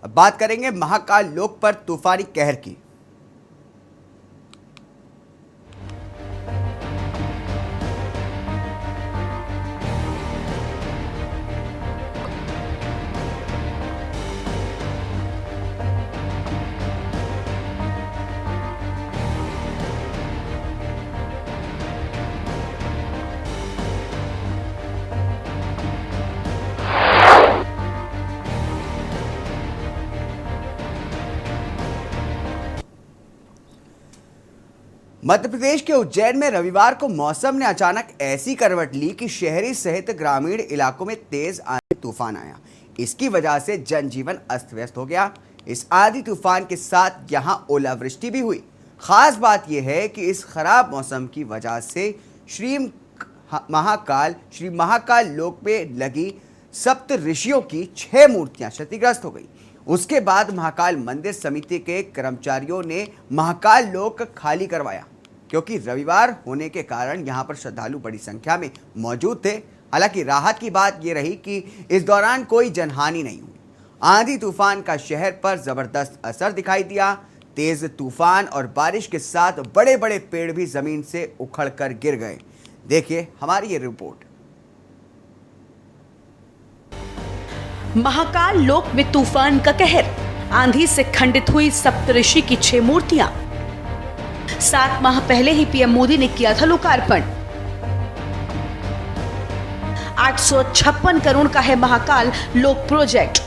अब बात करेंगे महाकाल लोक पर तूफानी कहर की। मध्य प्रदेश के उज्जैन में रविवार को मौसम ने अचानक ऐसी करवट ली कि शहरी सहित ग्रामीण इलाकों में तेज आंधी तूफान आया। इसकी वजह से जनजीवन अस्त व्यस्त हो गया। इस आंधी तूफान के साथ यहां ओलावृष्टि भी हुई। खास बात यह है कि इस खराब मौसम की वजह से श्री महाकाल लोक में लगी सप्त ऋषियों की 6 मूर्तियां क्षतिग्रस्त हो गई। उसके बाद महाकाल मंदिर समिति के कर्मचारियों ने महाकाल लोक खाली करवाया, क्योंकि रविवार होने के कारण यहां पर श्रद्धालु बड़ी संख्या में मौजूद थे। हालांकि राहत की बात यह रही कि इस दौरान कोई जनहानि नहीं हुई। आंधी तूफान का शहर पर जबरदस्त असर दिखाई दिया। तेज तूफान और बारिश के साथ बड़े बड़े पेड़ भी जमीन से उखड़कर गिर गए। देखिए हमारी ये रिपोर्ट। महाकाल लोक में तूफान का कहर, आंधी से खंडित हुई सप्तऋषि की 6 मूर्तियां। 7 माह पहले ही पीएम मोदी ने किया था लोकार्पण। 856 करोड़ का है महाकाल लोक प्रोजेक्ट।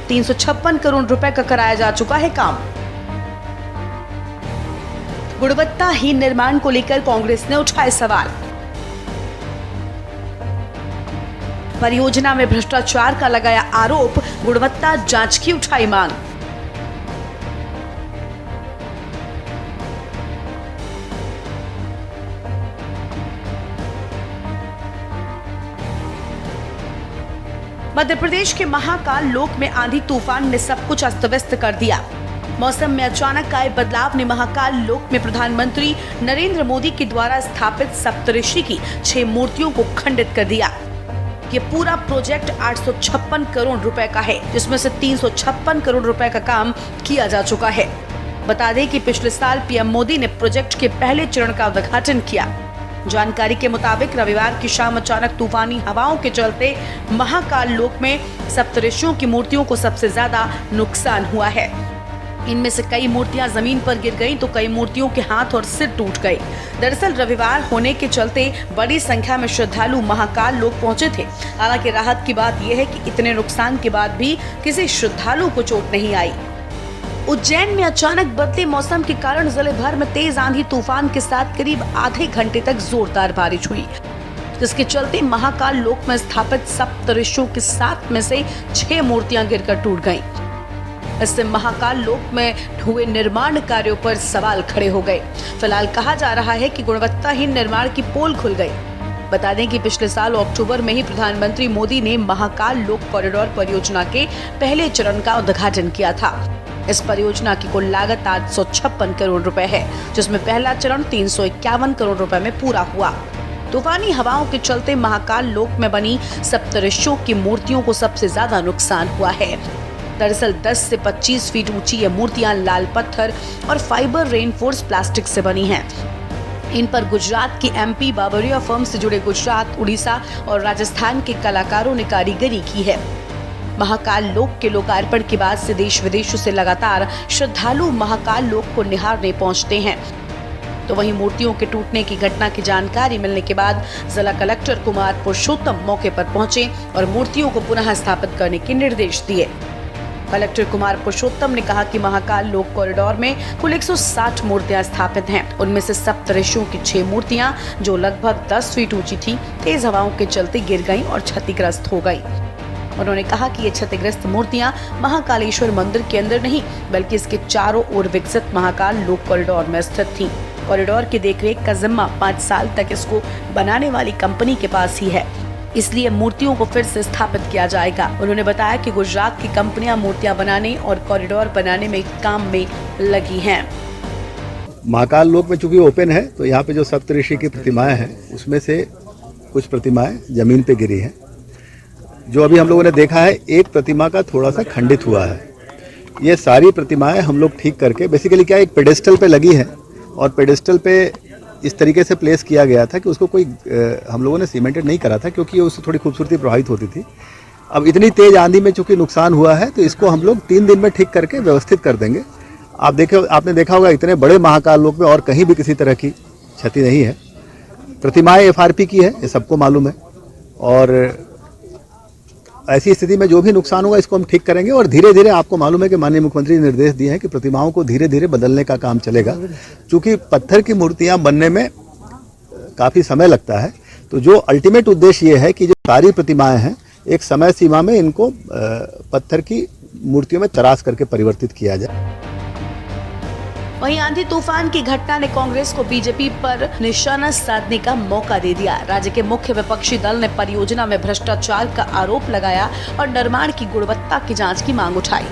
356 करोड़ रुपए का कराया जा चुका है काम। गुणवत्ताहीन निर्माण को लेकर कांग्रेस ने उठाए सवाल। परियोजना में भ्रष्टाचार का लगाया आरोप, गुणवत्ता जांच की उठाई मांग। मध्य प्रदेश के महाकाल लोक में आंधी तूफान ने सब कुछ अस्त व्यस्त कर दिया। मौसम में अचानक आए बदलाव ने महाकाल लोक में प्रधानमंत्री नरेंद्र मोदी के द्वारा स्थापित सप्तऋषि की 6 मूर्तियों को खंडित कर दिया। ये पूरा प्रोजेक्ट 856 करोड़ रुपए का है, जिसमें से 356 करोड़ रुपए का काम किया जा चुका है। बता दें कि पिछले साल पीएम मोदी ने प्रोजेक्ट के पहले चरण का उद्घाटन किया। जानकारी के मुताबिक रविवार की शाम अचानक तूफानी हवाओं के चलते महाकाल लोक में सप्तऋषियों की मूर्तियों को सबसे ज्यादा नुकसान हुआ है। इनमें से कई मूर्तियां जमीन पर गिर गईं, तो कई मूर्तियों के हाथ और सिर टूट गए। दरअसल रविवार होने के चलते बड़ी संख्या में श्रद्धालु महाकाल लोक पहुंचे थे। हालांकि राहत की बात यह है कि इतने नुकसान के बाद भी किसी श्रद्धालु को चोट नहीं आई। उज्जैन में अचानक बदले मौसम के कारण जिले भर में तेज आंधी तूफान के साथ करीब आधे घंटे तक जोरदार बारिश हुई, जिसके चलते महाकाल लोक में स्थापित सप्तऋषियों के 7 में से 6 मूर्तियां गिरकर टूट गईं। इससे महाकाल लोक में हुए निर्माण कार्यों पर सवाल खड़े हो गए। फिलहाल कहा जा रहा है कि गुणवत्ताहीन निर्माण की पोल खुल गई। बता दें कि पिछले साल अक्टूबर में ही प्रधानमंत्री मोदी ने महाकाल लोक कॉरिडोर परियोजना के पहले चरण का उद्घाटन किया था। इस परियोजना की कुल लागत 856 करोड़ रुपए है, जिसमें पहला चरण 351 करोड़ रुपए में पूरा हुआ। तूफानी हवाओं के चलते महाकाल लोक में बनी सप्तऋषियों की मूर्तियों को सबसे ज्यादा नुकसान हुआ है। दरअसल 10 से 25 फीट ऊंची ये मूर्तियां लाल पत्थर और फाइबर रेनफोर्स प्लास्टिक से बनी हैं। इन पर गुजरात की एमपी बाबरिया फर्म से जुड़े गुजरात, उड़ीसा और राजस्थान के कलाकारों ने कारीगरी की है। महाकाल लोक के लोकार्पण के बाद से देश विदेशों से लगातार श्रद्धालु महाकाल लोक को निहारने पहुंचते हैं। तो वहीं मूर्तियों के टूटने की घटना की जानकारी मिलने के बाद जिला कलेक्टर कुमार पुरुषोत्तम मौके पर पहुंचे और मूर्तियों को पुनः स्थापित करने के निर्देश दिए। कलेक्टर कुमार पुरुषोत्तम ने कहा कि महाकाल लोक कॉरिडोर में कुल 160 मूर्तियां स्थापित हैं। उनमें से सप्तऋषियों की 6 मूर्तियां, जो लगभग 10 फीट ऊंची थी, तेज हवाओं के चलते गिर गईं और क्षतिग्रस्त हो गई। उन्होंने कहा कि ये क्षतिग्रस्त मूर्तियां महाकालेश्वर मंदिर के अंदर नहीं, बल्कि इसके चारों ओर विकसित महाकाल लोक कॉरिडोर में स्थित थीं। कॉरिडोर की देखरेख का जिम्मा 5 साल तक इसको बनाने वाली कंपनी के पास ही है, इसलिए मूर्तियों को फिर से स्थापित किया जाएगा। उन्होंने बताया कि गुजरात की कंपनियां मूर्तियां बनाने और कॉरिडोर बनाने में काम में लगी हैं। महाकाल लोक में चूंकि ओपन है, तो यहाँ पे जो सप्तऋषि की प्रतिमाएं हैं, उसमें से कुछ प्रतिमाएं जमीन पे गिरी हैं। जो अभी हम लोगों ने देखा है, एक प्रतिमा का थोड़ा सा खंडित हुआ है। ये सारी प्रतिमाएं हम लोग ठीक करके, बेसिकली क्या एक पेडेस्टल पे लगी है और पेडेस्टल पे इस तरीके से प्लेस किया गया था कि उसको कोई हम लोगों ने सीमेंटेड नहीं करा था, क्योंकि उससे थोड़ी खूबसूरती प्रभावित होती थी। अब इतनी तेज आंधी में चूंकि नुकसान हुआ है, तो इसको हम लोग 3 दिन में ठीक करके व्यवस्थित कर देंगे। आपने देखा होगा इतने बड़े महाकाल लोक में और कहीं भी किसी तरह की क्षति नहीं है। प्रतिमाएं एफआरपी की है, ये सबको मालूम है, और ऐसी स्थिति में जो भी नुकसान होगा इसको हम ठीक करेंगे। और धीरे धीरे, आपको मालूम है कि माननीय मुख्यमंत्री ने निर्देश दिए हैं कि प्रतिमाओं को धीरे धीरे बदलने का काम चलेगा, क्योंकि पत्थर की मूर्तियां बनने में काफ़ी समय लगता है। तो जो अल्टीमेट उद्देश्य ये है कि जो सारी प्रतिमाएं हैं, एक समय सीमा में इनको पत्थर की मूर्तियों में तराश करके परिवर्तित किया जाए। वहीं आंधी तूफान की घटना ने कांग्रेस को बीजेपी पर निशाना साधने का मौका दे दिया। राज्य के मुख्य विपक्षी दल ने परियोजना में भ्रष्टाचार का आरोप लगाया और निर्माण की गुणवत्ता की जांच की मांग उठाई।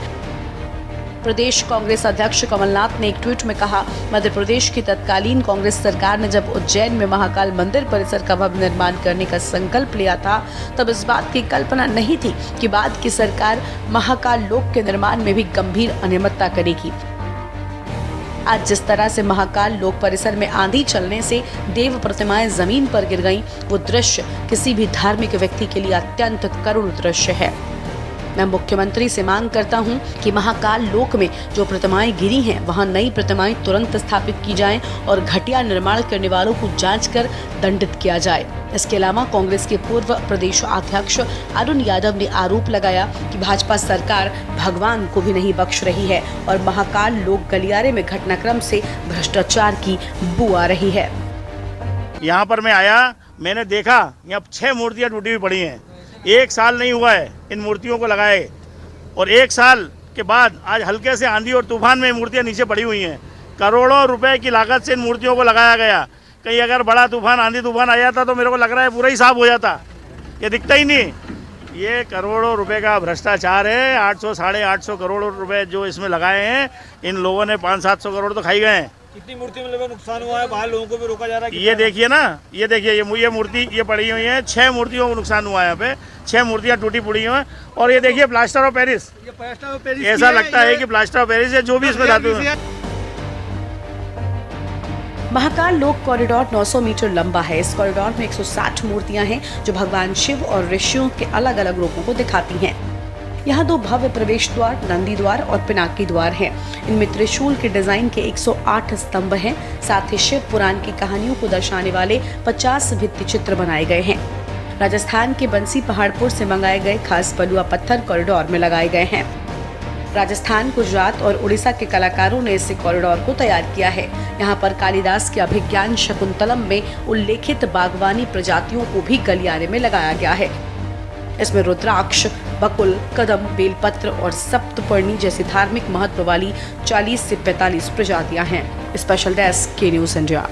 प्रदेश कांग्रेस अध्यक्ष कमलनाथ ने एक ट्वीट में कहा, मध्य प्रदेश की तत्कालीन कांग्रेस सरकार ने जब उज्जैन में महाकाल मंदिर परिसर का भव्य निर्माण करने का संकल्प लिया था, तब इस बात की कल्पना नहीं थी कि बाद की सरकार महाकाल लोक के निर्माण में भी गंभीर अनियमितता करेगी। आज जिस तरह से महाकाल लोक परिसर में आंधी चलने से देव प्रतिमाएं जमीन पर गिर गईं, वो दृश्य किसी भी धार्मिक व्यक्ति के लिए अत्यंत करुण दृश्य है। मैं मुख्यमंत्री से मांग करता हूं कि महाकाल लोक में जो प्रतिमाएं गिरी हैं, वहां नई प्रतिमाएं तुरंत स्थापित की जाएं और घटिया निर्माण करने वालों को जांच कर दंडित किया जाए। इसके अलावा कांग्रेस के पूर्व प्रदेश अध्यक्ष अरुण यादव ने आरोप लगाया कि भाजपा सरकार भगवान को भी नहीं बख्श रही है और महाकाल लोक गलियारे में घटनाक्रम से भ्रष्टाचार की बू आ रही है। यहाँ पर मैं आया, मैंने देखा यहाँ 6 मूर्तियाँ टूटी हुई पड़ी हैं। 1 साल नहीं हुआ है इन मूर्तियों को लगाए, और 1 साल के बाद आज हल्के से आंधी और तूफान में मूर्तियाँ नीचे पड़ी हुई हैं। करोड़ों रुपए की लागत से इन मूर्तियों को लगाया गया। कहीं अगर बड़ा तूफान, आंधी तूफान आ जाता तो मेरे को लग रहा है पूरा ही साफ हो जाता, ये दिखता ही नहीं। ये करोड़ों रुपए का भ्रष्टाचार है। 800 साढ़े 800 करोड़ रुपए जो इसमें लगाए हैं, इन लोगों ने 500-700 करोड़ तो खाई गए हैं। कितनी मूर्ति में नुकसान हुआ है, बाहर लोगों को भी रोका जा रहा है। ये देखिए ना, ये देखिए, ये मूर्ति ये पड़ी हुई है। 6 मूर्तियों को नुकसान हुआ है यहाँ पे। 6 मूर्तियाँ टूटी पड़ी हुई हैं। और ये देखिए प्लास्टर ऑफ पेरिस, ऐसा लगता है कि प्लास्टर ऑफ पेरिस है जो भी इसमें धातु है। महाकाल लोक कॉरिडोर 900 मीटर लंबा है। इस कॉरिडोर में 160 मूर्तियां हैं जो भगवान शिव और ऋषियों के अलग अलग रूपों को दिखाती हैं। यहाँ 2 भव्य प्रवेश द्वार, नंदी द्वार और पिनाकी द्वार हैं। इनमें त्रिशूल के डिजाइन के 108 स्तंभ हैं। साथ ही शिव पुराण की कहानियों को दर्शाने वाले 50 भित्ति चित्र बनाए गए हैं। राजस्थान के बंसी पहाड़पुर से मंगाए गए खास बलुआ पत्थर कॉरिडोर में लगाए गए हैं। राजस्थान, गुजरात और उड़ीसा के कलाकारों ने इस कॉरिडोर को तैयार किया है। यहाँ पर कालिदास के अभिज्ञान शकुंतलम में उल्लेखित बागवानी प्रजातियों को भी गलियारे में लगाया गया है। इसमें रुद्राक्ष, बकुल, कदम, बेलपत्र और सप्तपर्णी जैसी धार्मिक महत्व वाली 40 से 45 प्रजातियां हैं। स्पेशल डेस्क, के न्यूज़ इंडिया।